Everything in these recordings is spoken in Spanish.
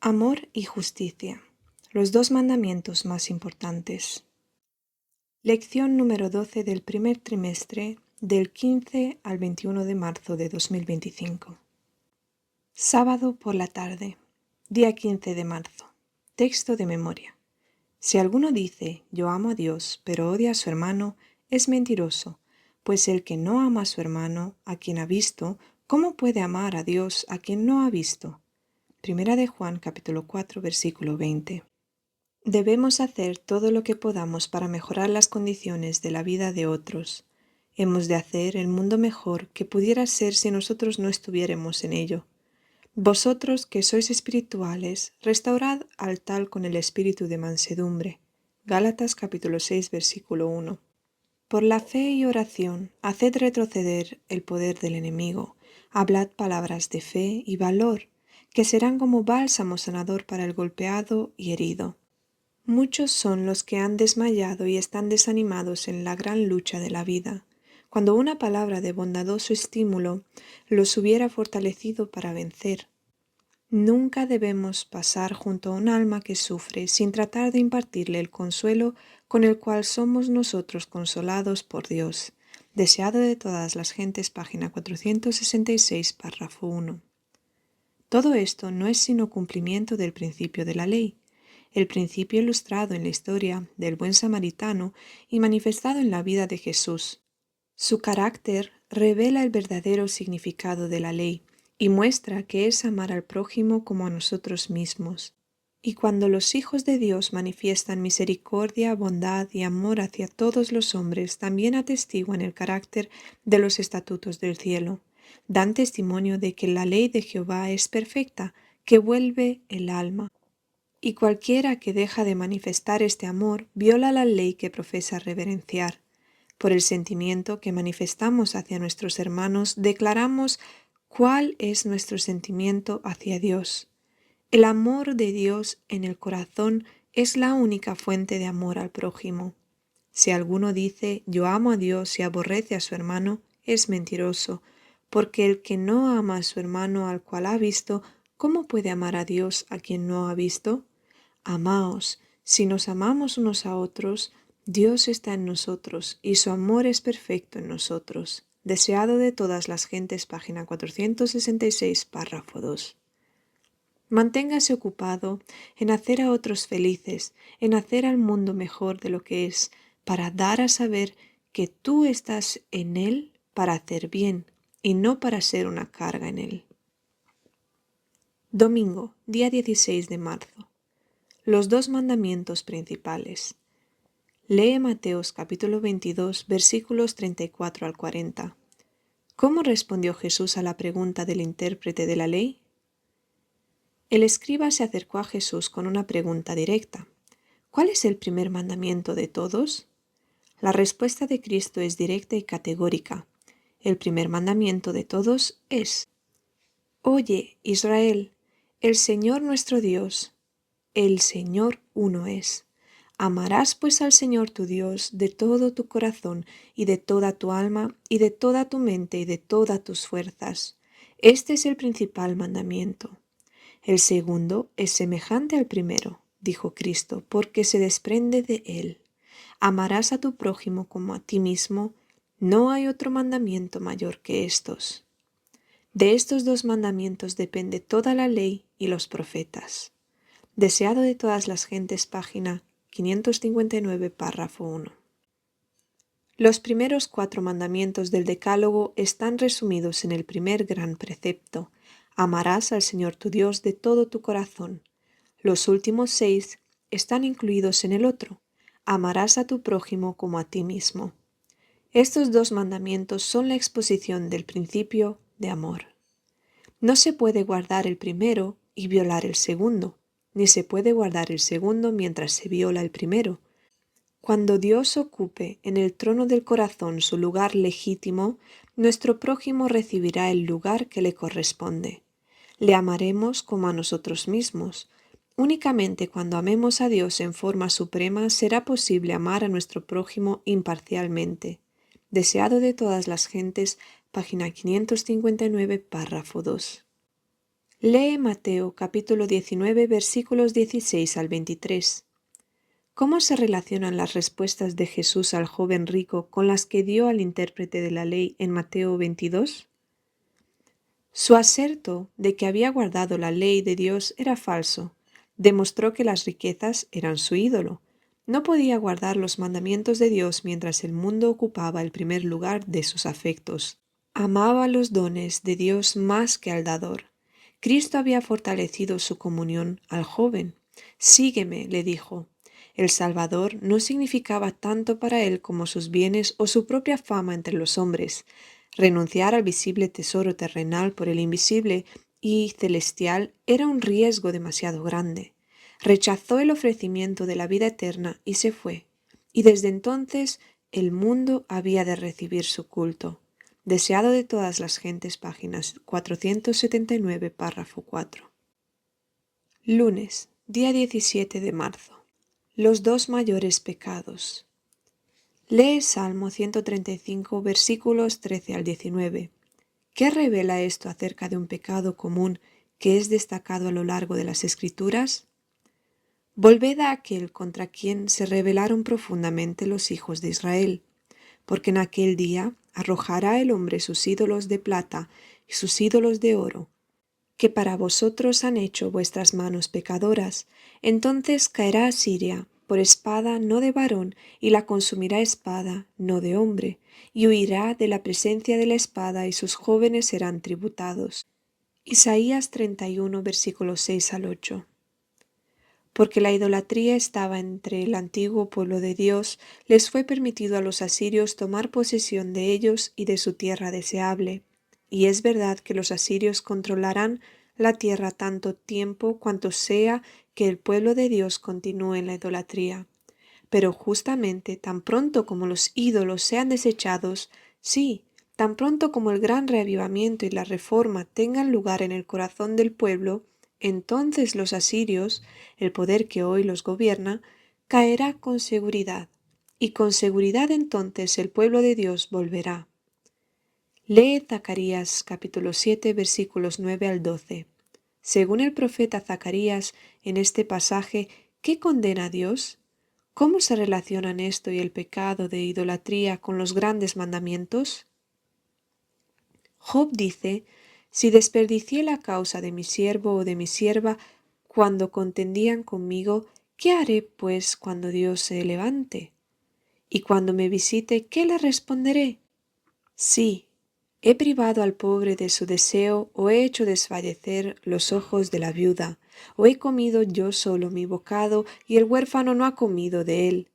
Amor y justicia, los dos mandamientos más importantes. Lección número 12 del primer trimestre, del 15 al 21 de marzo de 2025. Sábado por la tarde, día 15 de marzo. Texto de memoria. Si alguno dice, yo amo a Dios, pero odia a su hermano, es mentiroso, pues el que no ama a su hermano, a quien ha visto, ¿cómo puede amar a Dios a quien no ha visto? Primera de Juan capítulo 4 versículo 20. Debemos hacer todo lo que podamos para mejorar las condiciones de la vida de otros. Hemos de hacer el mundo mejor que pudiera ser si nosotros no estuviéramos en ello. Vosotros que sois espirituales, restaurad al tal con el espíritu de mansedumbre. Gálatas capítulo 6 versículo 1. Por la fe y oración, haced retroceder el poder del enemigo. Hablad palabras de fe y valor, que serán como bálsamo sanador para el golpeado y herido. Muchos son los que han desmayado y están desanimados en la gran lucha de la vida, cuando una palabra de bondadoso estímulo los hubiera fortalecido para vencer. Nunca debemos pasar junto a un alma que sufre sin tratar de impartirle el consuelo con el cual somos nosotros consolados por Dios. Deseado de todas las gentes, página 466, párrafo 1. Todo esto no es sino cumplimiento del principio de la ley, el principio ilustrado en la historia del buen samaritano y manifestado en la vida de Jesús. Su carácter revela el verdadero significado de la ley y muestra que es amar al prójimo como a nosotros mismos. Y cuando los hijos de Dios manifiestan misericordia, bondad y amor hacia todos los hombres, también atestiguan el carácter de los estatutos del cielo. Dan testimonio de que la ley de Jehová es perfecta, que vuelve el alma. Y cualquiera que deja de manifestar este amor viola la ley que profesa reverenciar. Por el sentimiento que manifestamos hacia nuestros hermanos, declaramos cuál es nuestro sentimiento hacia Dios. El amor de Dios en el corazón es la única fuente de amor al prójimo. Si alguno dice, yo amo a Dios y aborrece a su hermano, es mentiroso, porque el que no ama a su hermano al cual ha visto, ¿cómo puede amar a Dios a quien no ha visto? Amaos, si nos amamos unos a otros, Dios está en nosotros y su amor es perfecto en nosotros. Deseado de todas las gentes, página 466, párrafo 2. Manténgase ocupado en hacer a otros felices, en hacer al mundo mejor de lo que es, para dar a saber que tú estás en él para hacer bien y no para ser una carga en él. Domingo, día 16 de marzo. Los dos mandamientos principales. Lee Mateos capítulo 22, versículos 34 al 40. ¿Cómo respondió Jesús a la pregunta del intérprete de la ley? El escriba se acercó a Jesús con una pregunta directa. ¿Cuál es el primer mandamiento de todos? La respuesta de Cristo es directa y categórica. El primer mandamiento de todos es: Oye, Israel, el Señor nuestro Dios, el Señor uno es. Amarás pues al Señor tu Dios de todo tu corazón y de toda tu alma y de toda tu mente y de todas tus fuerzas. Este es el principal mandamiento. El segundo es semejante al primero, dijo Cristo, porque se desprende de él. Amarás a tu prójimo como a ti mismo. No hay otro mandamiento mayor que estos. De estos dos mandamientos depende toda la ley y los profetas. Deseado de todas las gentes, página 559, párrafo 1. Los primeros 4 mandamientos del Decálogo están resumidos en el primer gran precepto: amarás al Señor tu Dios de todo tu corazón. Los últimos 6 están incluidos en el otro: amarás a tu prójimo como a ti mismo. Estos dos mandamientos son la exposición del principio de amor. No se puede guardar el primero y violar el segundo, ni se puede guardar el segundo mientras se viola el primero. Cuando Dios ocupe en el trono del corazón su lugar legítimo, nuestro prójimo recibirá el lugar que le corresponde. Le amaremos como a nosotros mismos. Únicamente cuando amemos a Dios en forma suprema será posible amar a nuestro prójimo imparcialmente. Deseado de todas las gentes, página 559, párrafo 2. Lee Mateo capítulo 19 versículos 16 al 23. ¿Cómo se relacionan las respuestas de Jesús al joven rico con las que dio al intérprete de la ley en Mateo 22? Su aserto de que había guardado la ley de Dios era falso. Demostró que las riquezas eran su ídolo. No podía guardar los mandamientos de Dios mientras el mundo ocupaba el primer lugar de sus afectos. Amaba los dones de Dios más que al dador. Cristo había fortalecido su comunión al joven. Sígueme, le dijo. El Salvador no significaba tanto para él como sus bienes o su propia fama entre los hombres. Renunciar al visible tesoro terrenal por el invisible y celestial era un riesgo demasiado grande. Rechazó el ofrecimiento de la vida eterna y se fue. Y desde entonces el mundo había de recibir su culto. Deseado de todas las gentes, páginas 479, párrafo 4. Lunes, día 17 de marzo. Los dos mayores pecados. Lee Salmo 135, versículos 13 al 19. ¿Qué revela esto acerca de un pecado común que es destacado a lo largo de las Escrituras? Volved a aquel contra quien se rebelaron profundamente los hijos de Israel, porque en aquel día arrojará el hombre sus ídolos de plata y sus ídolos de oro, que para vosotros han hecho vuestras manos pecadoras. Entonces caerá Asiria por espada no de varón, y la consumirá espada no de hombre, y huirá de la presencia de la espada, y sus jóvenes serán tributados. Isaías 31, versículos 6 al 8. Porque la idolatría estaba entre el antiguo pueblo de Dios, les fue permitido a los asirios tomar posesión de ellos y de su tierra deseable. Y es verdad que los asirios controlarán la tierra tanto tiempo cuanto sea que el pueblo de Dios continúe en la idolatría. Pero justamente tan pronto como los ídolos sean desechados, sí, tan pronto como el gran reavivamiento y la reforma tengan lugar en el corazón del pueblo, entonces los asirios, el poder que hoy los gobierna, caerá con seguridad, y con seguridad entonces el pueblo de Dios volverá. Lee Zacarías capítulo 7 versículos 9 al 12. Según el profeta Zacarías, en este pasaje, ¿qué condena a Dios? ¿Cómo se relacionan esto y el pecado de idolatría con los grandes mandamientos? Job dice, si desperdicié la causa de mi siervo o de mi sierva cuando contendían conmigo, ¿qué haré pues cuando Dios se levante? Y cuando me visite, ¿qué le responderé? Sí, he privado al pobre de su deseo, o he hecho desfallecer los ojos de la viuda, o he comido yo solo mi bocado, y el huérfano no ha comido de él.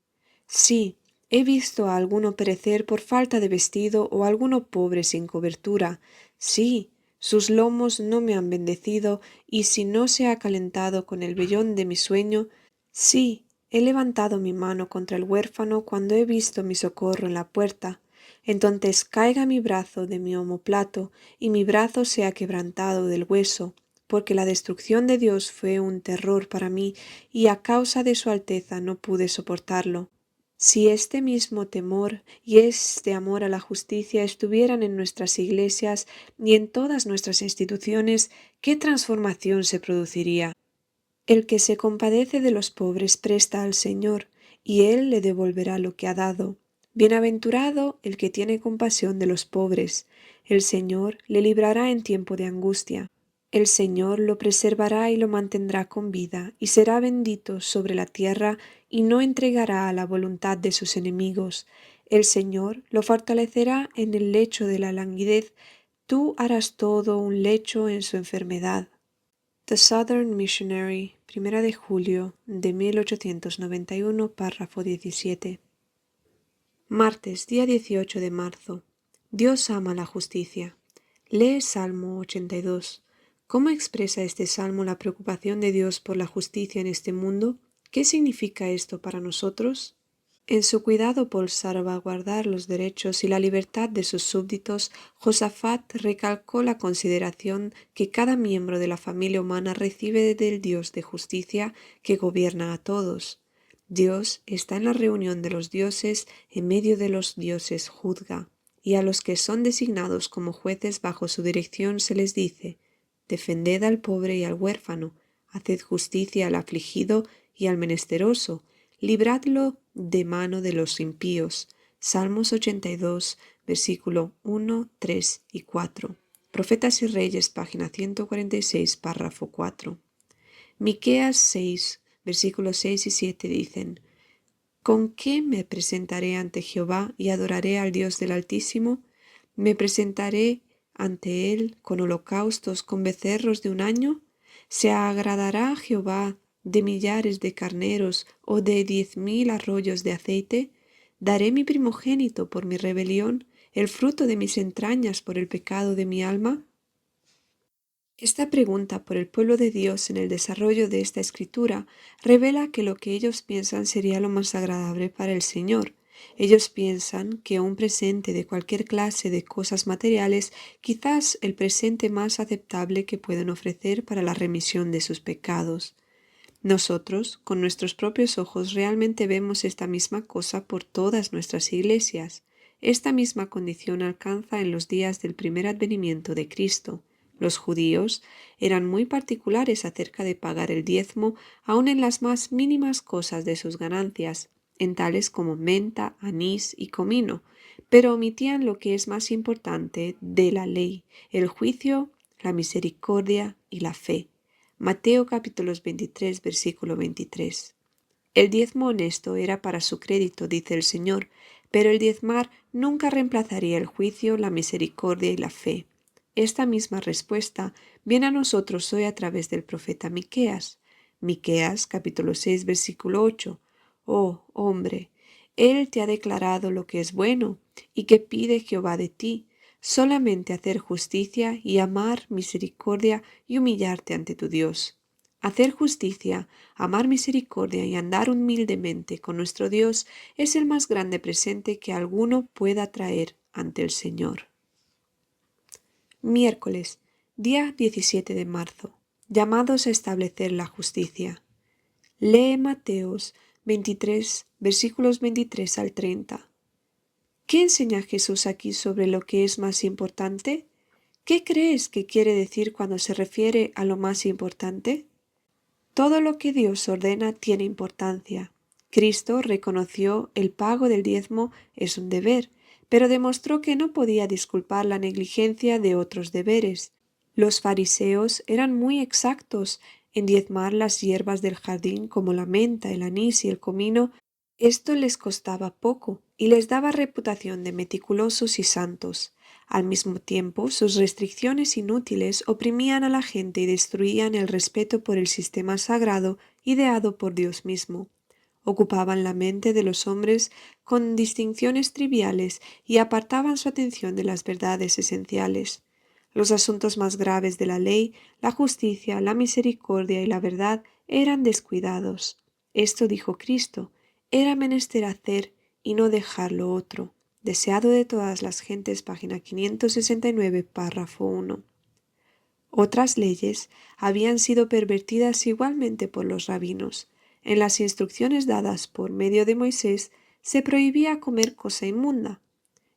Sí, he visto a alguno perecer por falta de vestido, o a alguno pobre sin cobertura. Sí, sus lomos no me han bendecido, y si no se ha calentado con el vellón de mi sueño, sí, he levantado mi mano contra el huérfano cuando he visto mi socorro en la puerta. Entonces caiga mi brazo de mi omoplato, y mi brazo sea quebrantado del hueso, porque la destrucción de Dios fue un terror para mí, y a causa de su alteza no pude soportarlo. Si este mismo temor y este amor a la justicia estuvieran en nuestras iglesias y en todas nuestras instituciones, ¿qué transformación se produciría? El que se compadece de los pobres presta al Señor, y Él le devolverá lo que ha dado. Bienaventurado el que tiene compasión de los pobres. El Señor le librará en tiempo de angustia. El Señor lo preservará y lo mantendrá con vida, y será bendito sobre la tierra, y no entregará a la voluntad de sus enemigos. El Señor lo fortalecerá en el lecho de la languidez. Tú harás todo un lecho en su enfermedad. The Southern Missionary, 1 de julio de 1891, párrafo 17. Martes, día 18 de marzo. Dios ama la justicia. Lee Salmo 82. ¿Cómo expresa este salmo la preocupación de Dios por la justicia en este mundo? ¿Qué significa esto para nosotros? En su cuidado por salvaguardar los derechos y la libertad de sus súbditos, Josafat recalcó la consideración que cada miembro de la familia humana recibe del Dios de justicia que gobierna a todos. Dios está en la reunión de los dioses, en medio de los dioses juzga, y a los que son designados como jueces bajo su dirección se les dice: defended al pobre y al huérfano, haced justicia al afligido y al menesteroso, libradlo de mano de los impíos. Salmos 82, versículo 1, 3 y 4. Profetas y Reyes, página 146, párrafo 4. Miqueas 6, versículos 6 y 7 dicen: ¿Con qué me presentaré ante Jehová y adoraré al Dios del Altísimo? ¿Me presentaré ante él con holocaustos, con becerros de un año? ¿Se agradará Jehová de millares de carneros o de 10,000 arroyos de aceite? ¿Daré mi primogénito por mi rebelión, el fruto de mis entrañas por el pecado de mi alma? Esta pregunta por el pueblo de Dios en el desarrollo de esta escritura revela que lo que ellos piensan sería lo más agradable para el Señor. Ellos piensan que un presente de cualquier clase de cosas materiales, quizás el presente más aceptable que pueden ofrecer para la remisión de sus pecados. Nosotros, con nuestros propios ojos, realmente vemos esta misma cosa por todas nuestras iglesias. Esta misma condición alcanza en los días del primer advenimiento de Cristo. Los judíos eran muy particulares acerca de pagar el diezmo aun en las más mínimas cosas de sus ganancias, en tales como menta, anís y comino, pero omitían lo que es más importante de la ley, el juicio, la misericordia y la fe. Mateo capítulos 23, versículo 23. El diezmo honesto era para su crédito, dice el Señor, pero el diezmar nunca reemplazaría el juicio, la misericordia y la fe. Esta misma respuesta viene a nosotros hoy a través del profeta Miqueas. Miqueas capítulo 6, versículo 8. Oh, hombre, Él te ha declarado lo que es bueno y que pide Jehová de ti, solamente hacer justicia y amar misericordia y humillarte ante tu Dios. Hacer justicia, amar misericordia y andar humildemente con nuestro Dios es el más grande presente que alguno pueda traer ante el Señor. Miércoles, día 17 de marzo. Llamados a establecer la justicia. Lee Mateos 23, versículos 23 al 30. ¿Qué enseña Jesús aquí sobre lo que es más importante? ¿Qué crees que quiere decir cuando se refiere a lo más importante? Todo lo que Dios ordena tiene importancia. Cristo reconoció el pago del diezmo es un deber, pero demostró que no podía disculpar la negligencia de otros deberes. Los fariseos eran muy exactos en diezmar las hierbas del jardín como la menta, el anís y el comino. Esto les costaba poco y les daba reputación de meticulosos y santos. Al mismo tiempo, sus restricciones inútiles oprimían a la gente y destruían el respeto por el sistema sagrado ideado por Dios mismo. Ocupaban la mente de los hombres con distinciones triviales y apartaban su atención de las verdades esenciales. Los asuntos más graves de la ley, la justicia, la misericordia y la verdad eran descuidados. Esto dijo Cristo: era menester hacer y no dejar lo otro. Deseado de todas las gentes, página 569, párrafo 1. Otras leyes habían sido pervertidas igualmente por los rabinos. En las instrucciones dadas por medio de Moisés se prohibía comer cosa inmunda.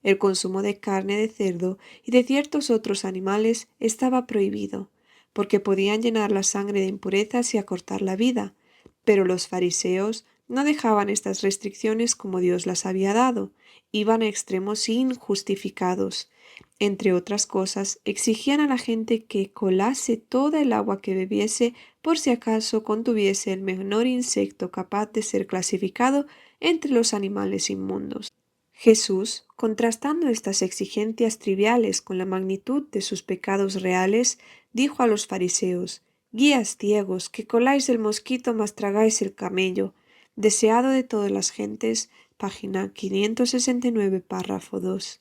El consumo de carne de cerdo y de ciertos otros animales estaba prohibido, porque podían llenar la sangre de impurezas y acortar la vida, pero los fariseos no dejaban estas restricciones como Dios las había dado, iban a extremos injustificados. Entre otras cosas, exigían a la gente que colase toda el agua que bebiese por si acaso contuviese el menor insecto capaz de ser clasificado entre los animales inmundos. Jesús, contrastando estas exigencias triviales con la magnitud de sus pecados reales, dijo a los fariseos: «Guías ciegos, que coláis el mosquito mas tragáis el camello». Deseado de todas las gentes, página 569, párrafo 2.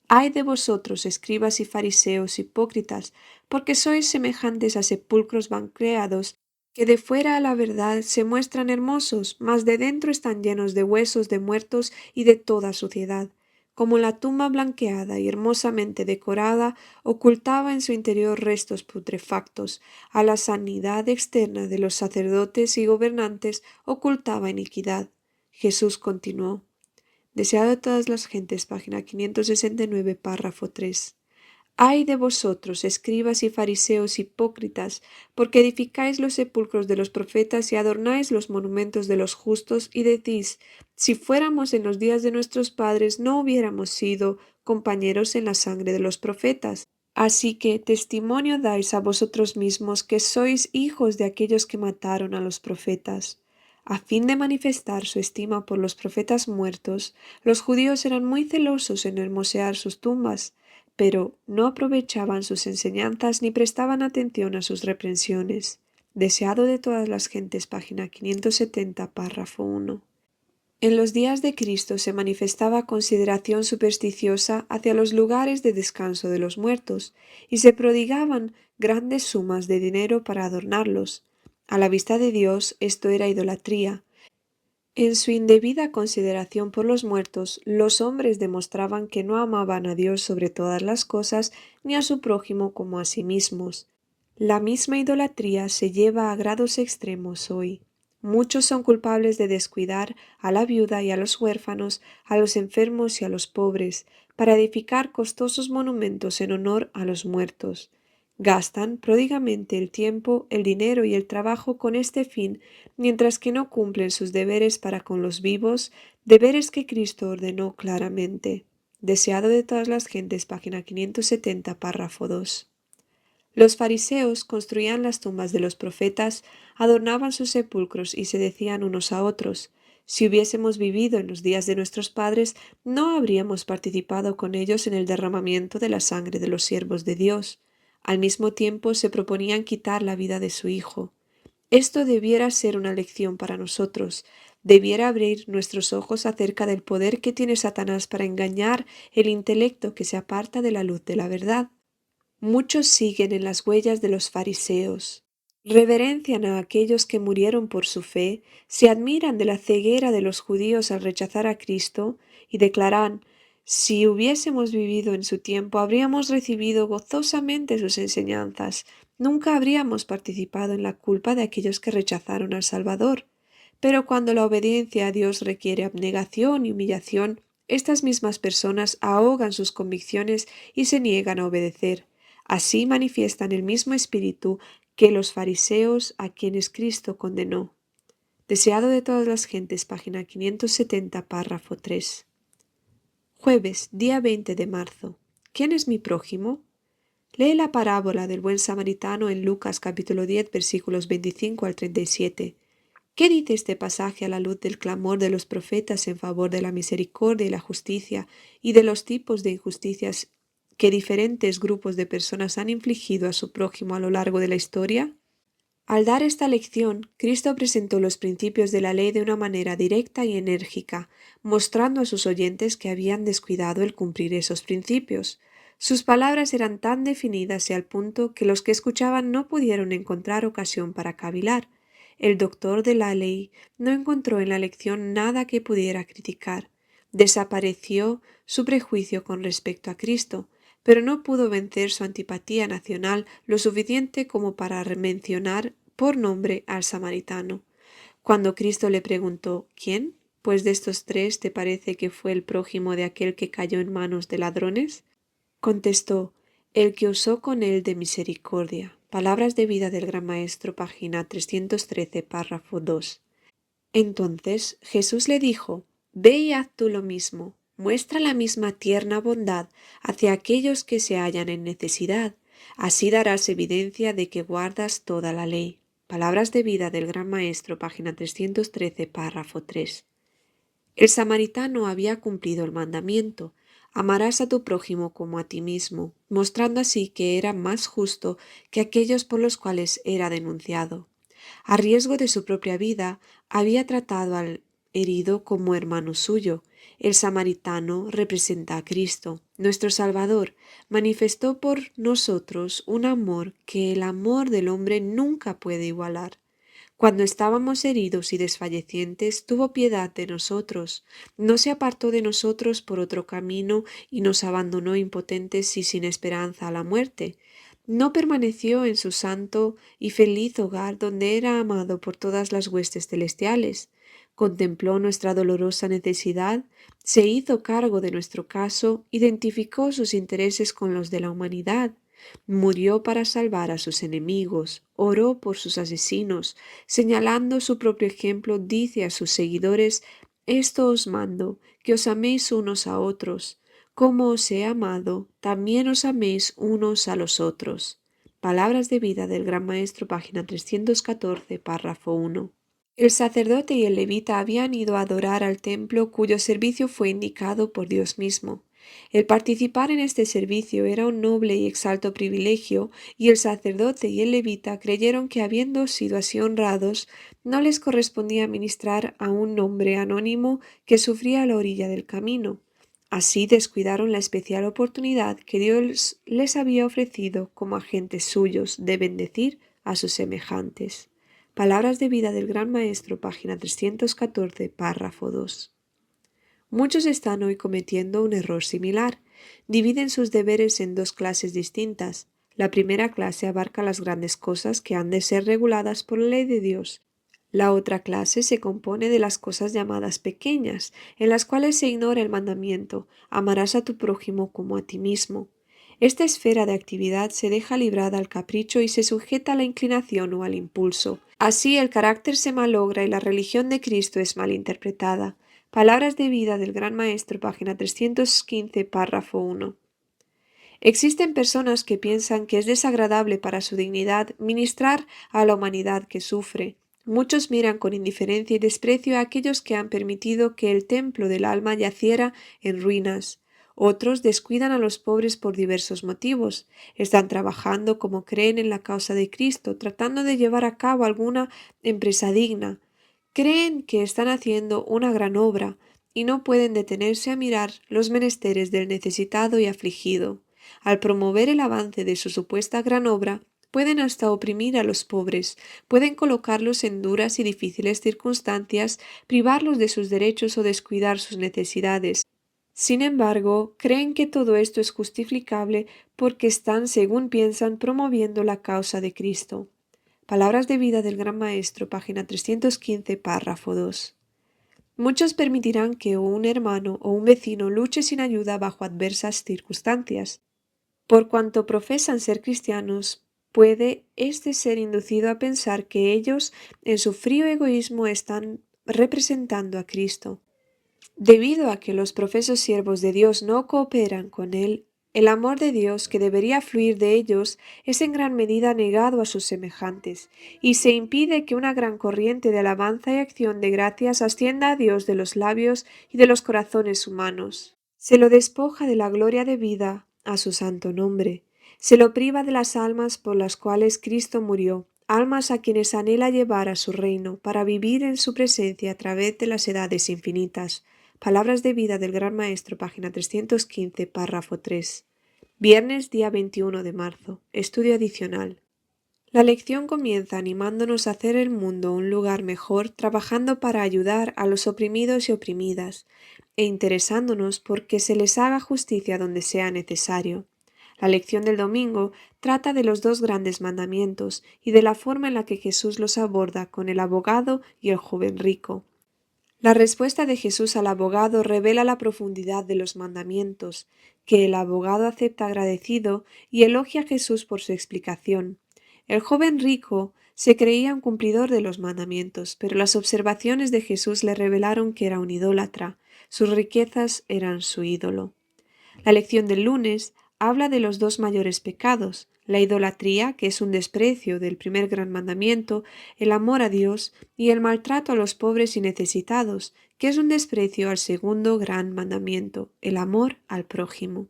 Ay de vosotros, escribas y fariseos hipócritas, porque sois semejantes a sepulcros blanqueados, que de fuera a la verdad se muestran hermosos, mas de dentro están llenos de huesos de muertos y de toda suciedad. Como la tumba blanqueada y hermosamente decorada ocultaba en su interior restos putrefactos, a la sanidad externa de los sacerdotes y gobernantes ocultaba iniquidad. Jesús continuó: Deseado de todas las gentes, página 569, párrafo 3. Ay de vosotros, escribas y fariseos hipócritas, porque edificáis los sepulcros de los profetas y adornáis los monumentos de los justos, y decís, si fuéramos en los días de nuestros padres, no hubiéramos sido compañeros en la sangre de los profetas. Así que testimonio dais a vosotros mismos que sois hijos de aquellos que mataron a los profetas. A fin de manifestar su estima por los profetas muertos, los judíos eran muy celosos en hermosear sus tumbas, pero no aprovechaban sus enseñanzas ni prestaban atención a sus reprensiones. Deseado de todas las gentes, página 570, párrafo 1. En los días de Cristo se manifestaba consideración supersticiosa hacia los lugares de descanso de los muertos, y se prodigaban grandes sumas de dinero para adornarlos. A la vista de Dios esto era idolatría. En su indebida consideración por los muertos, los hombres demostraban que no amaban a Dios sobre todas las cosas, ni a su prójimo como a sí mismos. La misma idolatría se lleva a grados extremos hoy. Muchos son culpables de descuidar a la viuda y a los huérfanos, a los enfermos y a los pobres, para edificar costosos monumentos en honor a los muertos. Gastan pródigamente el tiempo, el dinero y el trabajo con este fin, mientras que no cumplen sus deberes para con los vivos, deberes que Cristo ordenó claramente. Deseado de todas las gentes, página 570, párrafo 2. Los fariseos construían las tumbas de los profetas, adornaban sus sepulcros y se decían unos a otros, si hubiésemos vivido en los días de nuestros padres, no habríamos participado con ellos en el derramamiento de la sangre de los siervos de Dios. Al mismo tiempo se proponían quitar la vida de su Hijo. Esto debiera ser una lección para nosotros, debiera abrir nuestros ojos acerca del poder que tiene Satanás para engañar el intelecto que se aparta de la luz de la verdad. Muchos siguen en las huellas de los fariseos, reverencian a aquellos que murieron por su fe, se admiran de la ceguera de los judíos al rechazar a Cristo y declaran, si hubiésemos vivido en su tiempo habríamos recibido gozosamente sus enseñanzas, nunca habríamos participado en la culpa de aquellos que rechazaron al Salvador. Pero cuando la obediencia a Dios requiere abnegación y humillación, estas mismas personas ahogan sus convicciones y se niegan a obedecer. Así manifiestan el mismo espíritu que los fariseos a quienes Cristo condenó. Deseado de todas las gentes, página 570, párrafo 3. Jueves, día 20 de marzo. ¿Quién es mi prójimo? Lee la parábola del buen samaritano en Lucas capítulo 10, versículos 25 al 37. ¿Qué dice este pasaje a la luz del clamor de los profetas en favor de la misericordia y la justicia y de los tipos de injusticias que diferentes grupos de personas han infligido a su prójimo a lo largo de la historia? Al dar esta lección, Cristo presentó los principios de la ley de una manera directa y enérgica, mostrando a sus oyentes que habían descuidado el cumplir esos principios. Sus palabras eran tan definidas y al punto que los que escuchaban no pudieron encontrar ocasión para cavilar. El doctor de la ley no encontró en la lección nada que pudiera criticar. Desapareció su prejuicio con respecto a Cristo, pero no pudo vencer su antipatía nacional lo suficiente como para mencionar por nombre al samaritano. Cuando Cristo le preguntó ¿quién? Pues de estos tres te parece que fue el prójimo de aquel que cayó en manos de ladrones? Contestó, el que usó con él de misericordia. Palabras de vida del Gran Maestro, página 313, párrafo 2. Entonces Jesús le dijo, ve y haz tú lo mismo, muestra la misma tierna bondad hacia aquellos que se hallan en necesidad, así darás evidencia de que guardas toda la ley. Palabras de vida del Gran Maestro, página 313, párrafo 3. El samaritano había cumplido el mandamiento, amarás a tu prójimo como a ti mismo, mostrando así que era más justo que aquellos por los cuales era denunciado. A riesgo de su propia vida, había tratado al herido como hermano suyo. El samaritano representa a Cristo, nuestro Salvador, manifestó por nosotros un amor que el amor del hombre nunca puede igualar. Cuando estábamos heridos y desfallecientes, tuvo piedad de nosotros. No se apartó de nosotros por otro camino y nos abandonó impotentes y sin esperanza a la muerte. No permaneció en su santo y feliz hogar donde era amado por todas las huestes celestiales. contempló nuestra dolorosa necesidad, se hizo cargo de nuestro caso, identificó sus intereses con los de la humanidad, murió para salvar a sus enemigos, oró por sus asesinos, señalando su propio ejemplo, dice a sus seguidores: «Esto os mando, que os améis unos a otros. Como os he amado, también os améis unos a los otros». Palabras de vida del Gran Maestro, página 314, párrafo 1. El sacerdote y el levita habían ido a adorar al templo cuyo servicio fue indicado por Dios mismo. El participar en este servicio era un noble y exalto privilegio, y el sacerdote y el levita creyeron que, habiendo sido así honrados, no les correspondía ministrar a un hombre anónimo que sufría a la orilla del camino. Así descuidaron la especial oportunidad que Dios les había ofrecido como agentes suyos de bendecir a sus semejantes. Palabras de vida del Gran Maestro, página 314, párrafo 2. Muchos están hoy cometiendo un error similar. Dividen sus deberes en dos clases distintas. La primera clase abarca las grandes cosas que han de ser reguladas por la ley de Dios. La otra clase se compone de las cosas llamadas pequeñas, en las cuales se ignora el mandamiento: amarás a tu prójimo como a ti mismo. Esta esfera de actividad se deja librada al capricho y se sujeta a la inclinación o al impulso. Así el carácter se malogra y la religión de Cristo es mal interpretada. Palabras de vida del Gran Maestro, página 315, párrafo 1. Existen personas que piensan que es desagradable para su dignidad ministrar a la humanidad que sufre. Muchos miran con indiferencia y desprecio a aquellos que han permitido que el templo del alma yaciera en ruinas. Otros descuidan a los pobres por diversos motivos. Están trabajando como creen en la causa de Cristo, tratando de llevar a cabo alguna empresa digna. Creen que están haciendo una gran obra y no pueden detenerse a mirar los menesteres del necesitado y afligido. Al promover el avance de su supuesta gran obra, pueden hasta oprimir a los pobres, pueden colocarlos en duras y difíciles circunstancias, privarlos de sus derechos o descuidar sus necesidades. Sin embargo, creen que todo esto es justificable porque están, según piensan, promoviendo la causa de Cristo. Palabras de vida del Gran Maestro, página 315, párrafo 2. Muchos permitirán que un hermano o un vecino luche sin ayuda bajo adversas circunstancias. Por cuanto profesan ser cristianos, puede éste ser inducido a pensar que ellos, en su frío egoísmo, están representando a Cristo. Debido a que los profesos siervos de Dios no cooperan con Él, el amor de Dios que debería fluir de ellos es en gran medida negado a sus semejantes, y se impide que una gran corriente de alabanza y acción de gracias ascienda a Dios de los labios y de los corazones humanos. Se lo despoja de la gloria de vida a su santo nombre. Se lo priva de las almas por las cuales Cristo murió, almas a quienes anhela llevar a su reino para vivir en su presencia a través de las edades infinitas. Palabras de vida del Gran Maestro, página 315, párrafo 3. Viernes, día 21 de marzo. Estudio adicional. La lección comienza animándonos a hacer el mundo un lugar mejor, trabajando para ayudar a los oprimidos y oprimidas, e interesándonos porque se les haga justicia donde sea necesario. La lección del domingo trata de los dos grandes mandamientos y de la forma en la que Jesús los aborda con el abogado y el joven rico. La respuesta de Jesús al abogado revela la profundidad de los mandamientos, que el abogado acepta agradecido y elogia a Jesús por su explicación. El joven rico se creía un cumplidor de los mandamientos, pero las observaciones de Jesús le revelaron que era un idólatra. Sus riquezas eran su ídolo. La lección del lunes habla de los dos mayores pecados: la idolatría, que es un desprecio del primer gran mandamiento, el amor a Dios, y el maltrato a los pobres y necesitados, que es un desprecio al segundo gran mandamiento, el amor al prójimo.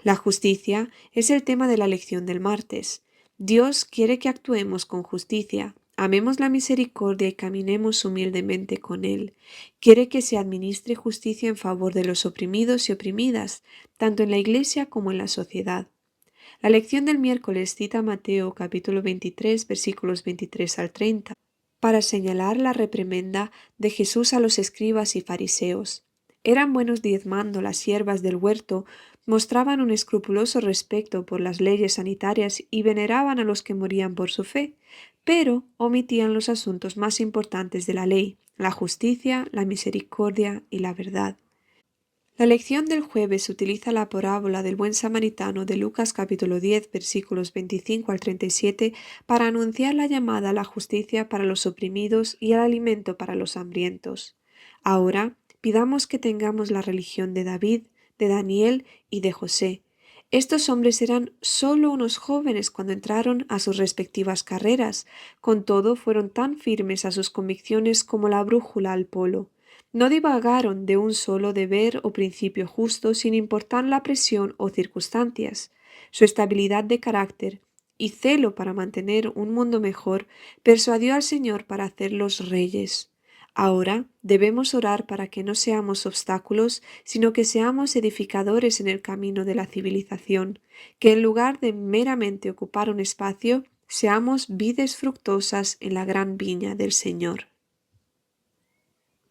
La justicia es el tema de la lección del martes. Dios quiere que actuemos con justicia, amemos la misericordia y caminemos humildemente con Él. Quiere que se administre justicia en favor de los oprimidos y oprimidas, tanto en la Iglesia como en la sociedad. La lección del miércoles cita Mateo capítulo 23, versículos 23 al 30, para señalar la reprimenda de Jesús a los escribas y fariseos. Eran buenos diezmando las hierbas del huerto, mostraban un escrupuloso respeto por las leyes sanitarias y veneraban a los que morían por su fe, pero omitían los asuntos más importantes de la ley: la justicia, la misericordia y la verdad. La lección del jueves utiliza la parábola del buen samaritano de Lucas capítulo 10 versículos 25 al 37 para anunciar la llamada a la justicia para los oprimidos y al alimento para los hambrientos. Ahora, pidamos que tengamos la religión de David, de Daniel y de José. Estos hombres eran solo unos jóvenes cuando entraron a sus respectivas carreras, con todo fueron tan firmes a sus convicciones como la brújula al polo. No divagaron de un solo deber o principio justo sin importar la presión o circunstancias. Su estabilidad de carácter y celo para mantener un mundo mejor persuadió al Señor para hacerlos reyes. Ahora debemos orar para que no seamos obstáculos, sino que seamos edificadores en el camino de la civilización, que en lugar de meramente ocupar un espacio, seamos vides fructuosas en la gran viña del Señor.